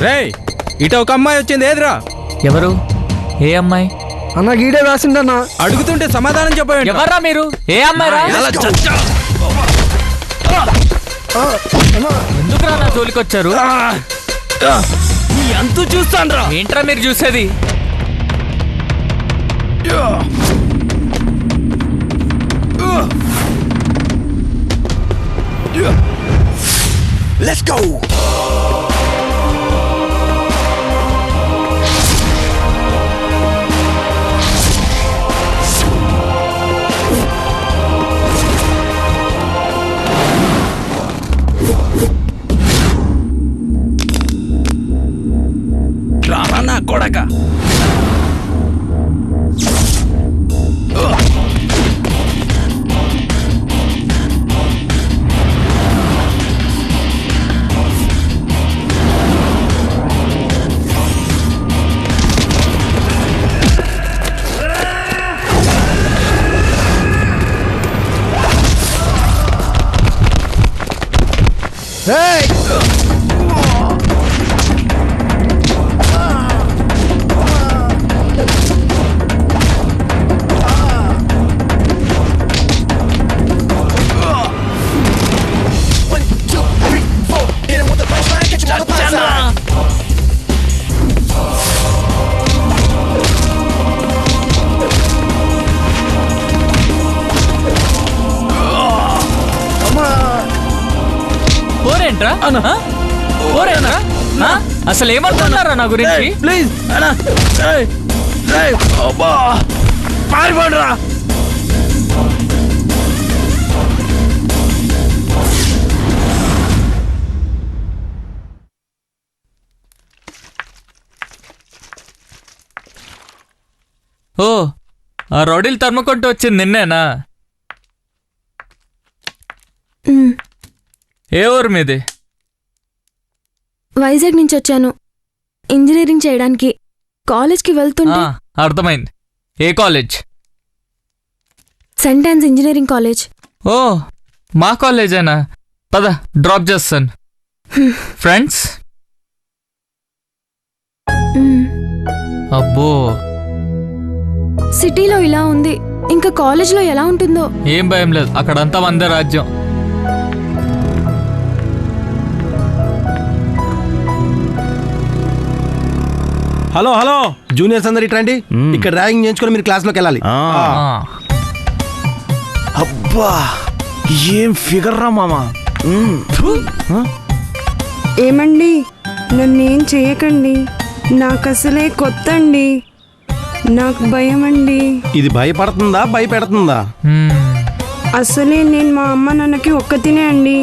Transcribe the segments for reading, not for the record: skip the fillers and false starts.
రేయ్ ఇట ఒక అమ్మాయి వచ్చింది, ఏదిరా? ఎవరు? ఏ అమ్మాయి? అన్న గీడే రాసిండన్నా. అడుగుతుంటే సమాధానం చెప్పండి. ఎవర్రా మీరు? ఏ అమ్మాయి రా? ఎందుకురా నా జోలికొచ్చారు? అంతూ చూస్తాను. ఏంట్రా మీరు చూసేది? Let's go. రానా కొడక. Hey! అసలు ఏమంటున్నారా నా గురించి? ప్లీజ్ పారిపోండిరా. ఓ, ఆ రౌడీలు తరుముకుంటూ వచ్చింది నిన్నేనా? ఏ ఊరు మీది? వైజాగ్ నుంచి వచ్చాను ఇంజనీరింగ్ చేయడానికి. కాలేజ్కి వెళ్తుంటే. అర్థమైంది. ఏ college? Saint Ann's engineering college. ఓ, మా కాలేజేనా? పద, డ్రాప్ చేస్తాను. ఫ్రెండ్స్? అబ్బో, సిటీలో ఇలా ఉంది, ఇంకా కాలేజ్లో ఎలా ఉంటుందో. ఏం భయం లేదు, అక్కడంతా వందే రాజ్యం. హలో హలో జూనియర్స్ అందరు ఇట్రండి. ఇక్కడ ర్యాగింగ్ చేయించుకొని మీరు క్లాస్లోకి వెళ్ళాలి. అబ్బా ఏం ఫిగర్ రా మామా. ఏమండి, నన్నేం చేయకండి, నాకు అసలే కొత్త అండి, నాకు భయం అండి. ఇది భయపడుతుందా భయపెడుతుందా? అసలే నేను మా అమ్మ నాన్నకి ఒక్కతినే అండి.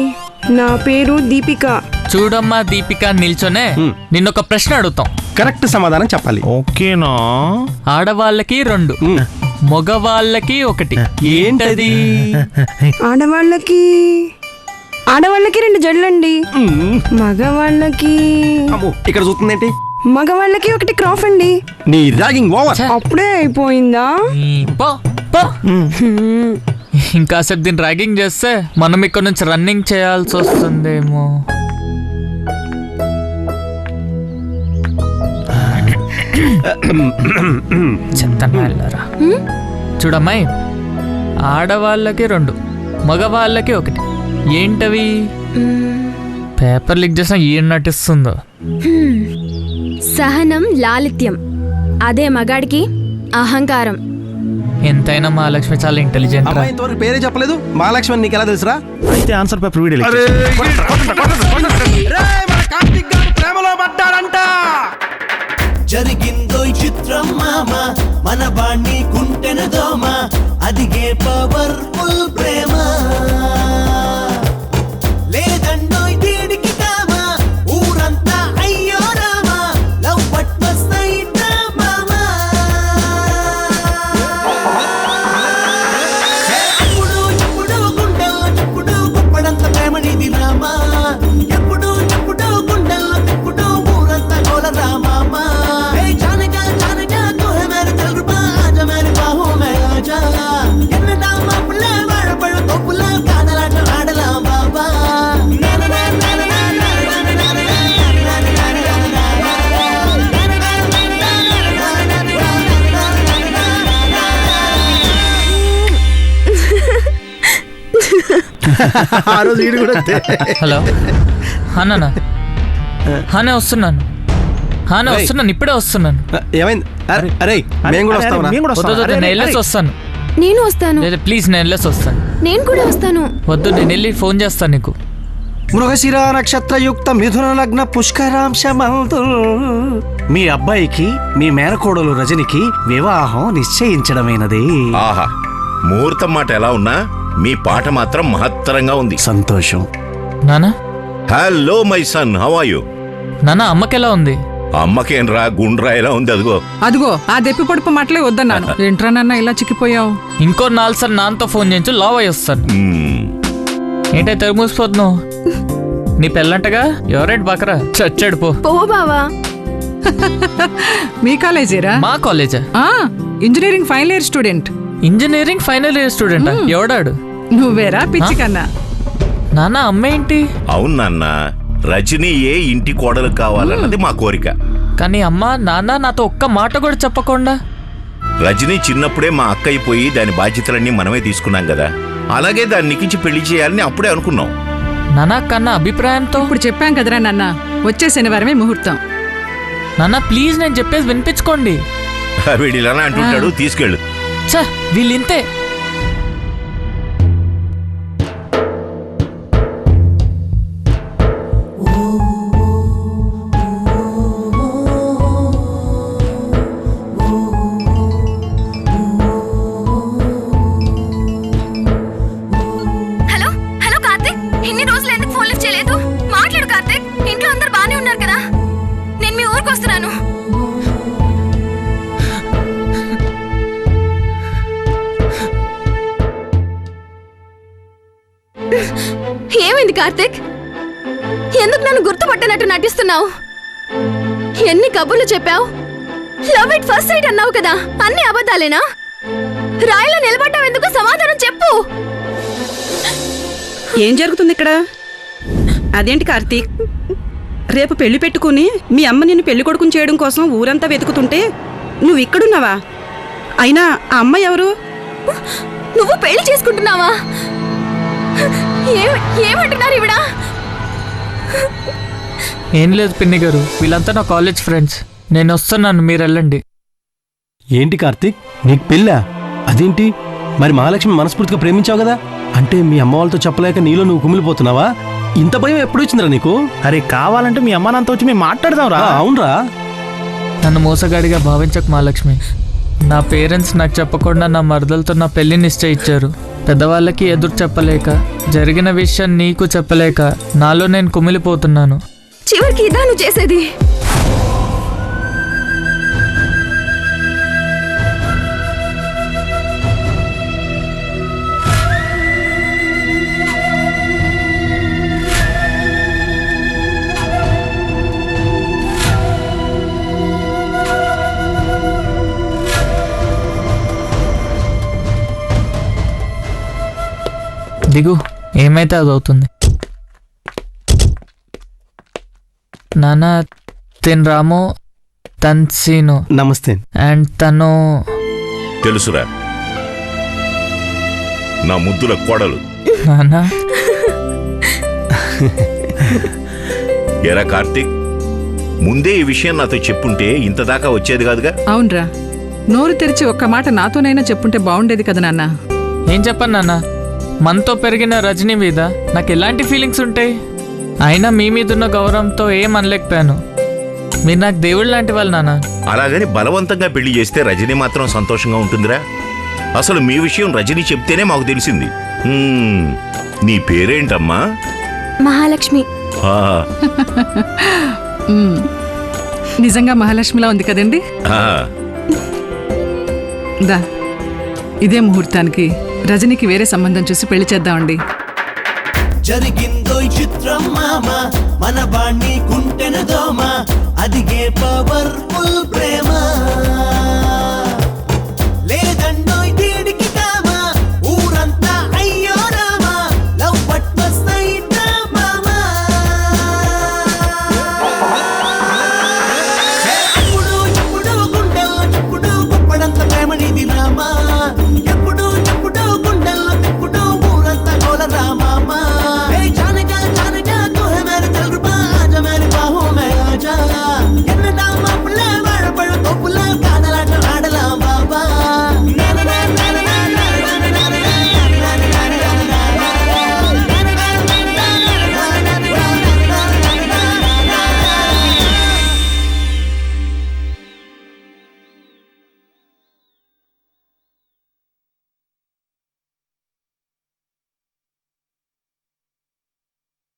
నా పేరు దీపిక. చూడమ్మా దీపిక, నిల్చొనే నిన్నొక ప్రశ్న అడుగుతాం, కరెక్ట్ సమాధానం చెప్పాలి. ఓకేనా? ఆడవాళ్ళకి 2, మగవాళ్ళకి 1. ఏంటది? ఆడవాళ్ళకి 2 జడలండి, మగవాళ్ళకి ఇక్కడ చూస్తుందేంటి? మగవాళ్ళకి 1 క్రాఫ్ అండి. నీ ర్యాగింగ్ ఓవర్. అప్పుడే అయిపోయిందా? పో, పో. ఇంకాసేపు దీన్ని ర్యాగింగ్ చేస్తే మనం ఇక్కడ నుంచి రన్నింగ్ చేయాల్సి వస్తుందేమో. చెత్తనారా. చూడమ్మాయి, ఆడవాళ్ళకి 2, మగవాళ్ళకి 1. ఏంటవి? పేపర్ లీక్ చేసిన ఏం నటిస్తుందో. సహనం, లాలిత్యం. అదే మగాడికి అహంకారం. ఎంతైనా మహాలక్ష్మి చాలా ఇంటెలిజెంట్. ఇంతవరకు పేరే చెప్పలేదు. మహాలక్ష్మి నీకు ఎలా తెలుసురా? అయితే ఆన్సర్ పేపర్ వీడియో ప్రేమలో పడ్డాడంట. జరిగిందో చిత్రం మామ, మన బాణి కుంటెన దోమ, అదిగే పవర్ఫుల్ ప్రేమ. లేదండో దీనికి కామ, ఊరంతా అయ్యో రామ, లవ్ పట్ వస్తాయి మామ. ఎప్పుడు ఎప్పుడు గుండెల్లో చెప్పుడు గుప్పడంత ప్రేమనిది రామ. ఎప్పుడు ఎప్పుడు గుండెల్లో చెప్పుడు ఊరంతా గోల రామ. ఎన్న దామా పుల్లే వాడపడు ఆ రోజు ఈడు కూడా అంతే. హలో హానా హానే వస్తున్నాను ఇప్పుడే వస్తున్నాను. ఏమైంది? అరే మేము కూడా వస్తామరా? వద్దు నేను వెళ్ళేసి వస్తాను. నేను వస్తాను. లేదు ప్లీజ్ నేను వెళ్ళేసి వస్తాను. నేను కూడా వస్తాను. వద్దు నేను వెళ్ళి ఫోన్ చేస్తాను నీకు. మృగశిర నక్షత్రయుక్త మిథున లగ్న పుష్కరాంశమందు మీ అబ్బాయికి మీ మేనకోడలు రజనికి వివాహం నిశ్చయించడమైనది. ఆహా, ముహూర్తం మాట ఎలా ఉన్నా మీ పాట మాత్రం మహత్తరంగా ఉంది. సంతోషం. నానా hello my son, how are you? నానా అమ్మకెలా ఉంది? అమ్మకేంరా గుండ్రా ఎలా ఉంది? అదిగో ఆ దెప్పి పొడుపు మాటలే వద్దన్నాను. ఏంట్రా నాన్న ఇలా చిక్కిపోయావు? ఇంకో 4 సార్లు నాన్నతో ఫోన్ చేయించు, లావ్ అయ్యి వస్తాను. ఏంటో తెరు మూసిపోతున్నావు? నీ పెళ్ళంటగా ఎవరేంటి బకరా చచ్చాడు పో. పో బావా. మీ కాలేజేరా? మా కాలేజా? Engineering final year student. Engineering final year student ఎవడాడు? నువ్వేరా పిచ్చి కన్నా? నాన్న అమ్మ ఏంటి? అవును నాన్న, రజనీ ఏ ఇంటి కోడలు కావాలన్నది మా కోరిక. కానీ అమ్మ నాన్న నాతో ఒక్క మాట కూడా చెప్పకుండా. రజనీ చిన్నప్పుడే మా అక్క అయిపోయి దాని బాధ్యతలన్నీ మనమే తీసుకున్నాం కదా, అలాగే దాన్ని నికించి పెళ్లి చేయాలని అప్పుడే అనుకున్నాం. నాన్న కన్నా అభిప్రాయంతో ఇప్పుడు చెప్పాం కదరా నాన్న, వచ్చే శనివారమే ముహూర్తం. నాన్న ప్లీజ్ నేను చెప్పేసి వినిపించుకోండి. వీడు ఇలా అంటుంటాడు, తీసుకెళ్ళు. ఛ వీళ్ళింతే. హలో హలో కార్తిక్, ఇన్ని రోజులు ఎందుకు ఫోన్ లిఫ్ట్ చేయలేదు? మాట్లాడు కార్తిక్. ఇంట్లో అందరు బానే ఉన్నారు కదా? నేను మీ ఊరికి వస్తున్నాను. ఏమైంది కార్తిక్? ఎందుకు నన్ను గుర్తుపట్టనట్టు నటిస్తున్నావు? ఎన్ని కబుర్లు చెప్పావు? లవ్ ఇట్ ఫస్ట్ సైట్ అన్నావు కదా, అన్ని అబద్ధాలేనా? రాయిలో నిలబడ్డావు ఎందుకు? సమాధానం చెప్పు. ఏం జరుగుతుంది ఇక్కడ? అదేంటి కార్తీక్, రేపు పెళ్లి పెట్టుకుని మీ అమ్మ నిన్ను పెళ్లి కొడుకుని చేయడం కోసం ఊరంతా వెతుకుతుంటే నువ్వు ఇక్కడున్నావా? అయినా ఆ అమ్మ ఎవరు? నువ్వు పెళ్లి చేసుకుంటున్నావా? ఏమంటున్నారు ఇవిడ? ఏం లేదు పిన్ని గారు, వీళ్ళంతా నా కాలేజ్ ఫ్రెండ్స్. నేను వస్తున్నాను, మీరు వెళ్ళండి. ఏంటి కార్తీక్, నీకు పెళ్ళా? అదేంటి మరి? మహాలక్ష్మి మనస్ఫూర్తిగా ప్రేమించావు కదా, అంటే మీ అమ్మ వాళ్ళతో చెప్పలేక నీలో నువ్వు కుమిలిపోతున్నావా? ఇంత భయం ఎప్పుడు వచ్చిందిరా నీకు? అరే కావాలంటే మీ అమ్మ నాన్నతో వచ్చి మేము మాట్లాడదాం రా. అవునరా. నన్ను మోసగాడిగా భావించకు మహాలక్ష్మి. నా పేరెంట్స్ నాకు చెప్పకుండా నా మరదలతో నా పెళ్లి నిశ్చయించారు. పెద్దవాళ్ళకి ఎదురు చెప్పలేక, జరిగిన విషయం నీకు చెప్పలేక నాలో నేను కుమిలిపోతున్నాను. చివరికి ఇదా నువ్వు చేసేది? దిగు, ఏమైతే అది అవుతుంది. నాన్న తిన్ రాము, తన్ సీను. నమస్తే. అండ్ తను తెలుసురా, నా ముద్దుల కోడలు. నాన్న ఎరా కార్తీక్, ముందే ఈ విషయం నాతో చెప్పుంటే ఇంతదాకా వచ్చేది కాదుగా. అవునరా, నోరు తెరిచి ఒక్క మాట నాతోనైనా చెప్పుంటే బాగుండేది కదా నాన్న. ఏం చెప్పను నాన్న, మనతో పెరిగిన రజనీ మీద నాకు ఎలాంటి ఫీలింగ్స్ ఉంటాయి? అయినా మీ మీదున్న గౌరవంతో ఏం అనలేకపోయాను. మీరు నాకు దేవుడు లాంటి వాళ్ళు నాన్న. అలాగని బలవంతంగా పెళ్లి చేస్తే రజనీ మాత్రం సంతోషంగా ఉంటుందిరా? అసలు మీ విషయం రజనీ చెప్తేనే మాకు తెలిసింది. నీ పేరేంటమ్మా? మహాలక్ష్మి. నిజంగా మహాలక్ష్మిలా ఉంది కదండి. దా, ఇదే ముహూర్తానికి రజనీకి వేరే సంబంధం చూసి పెళ్లి చేద్దామండి. జరిగిందో చిత్రం మామ, మన బాణి కుంటెన దోమ, అదిగే పవర్ఫుల్ ప్రేమ.